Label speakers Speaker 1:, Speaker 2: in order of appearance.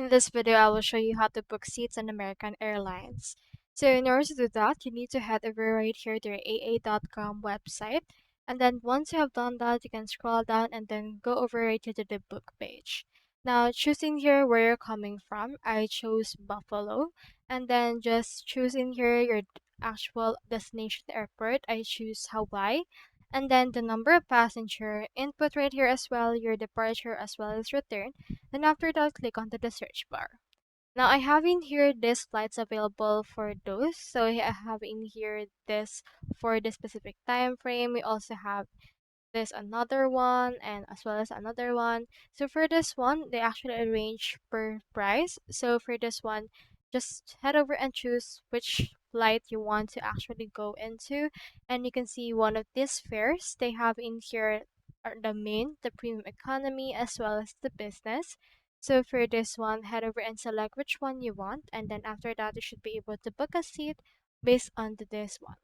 Speaker 1: In this video, I will show you how to book seats on American Airlines. So in order to do that, you need to head over right here to your aa.com website. And then once you have done that, you can scroll down and then go over right here to the book page. Now choosing here where you're coming from, I chose Buffalo. And then just choosing here your actual destination airport, I choose Hawaii. And then the number of passenger, input right here as well, your departure as well as return. Then after that, click onto the search bar. Now I have in here these flights available for those. So I have in here this for the specific time frame. We also have this another one and as well as another one. So for this one, they actually arrange per price. So for this one, just head over and choose which flight you want to actually go into. And you can see one of these fares they have in here are the main, the premium economy, as well as the business. So for this one, head over and select which one you want. And then after that, you should be able to book a seat based on this one.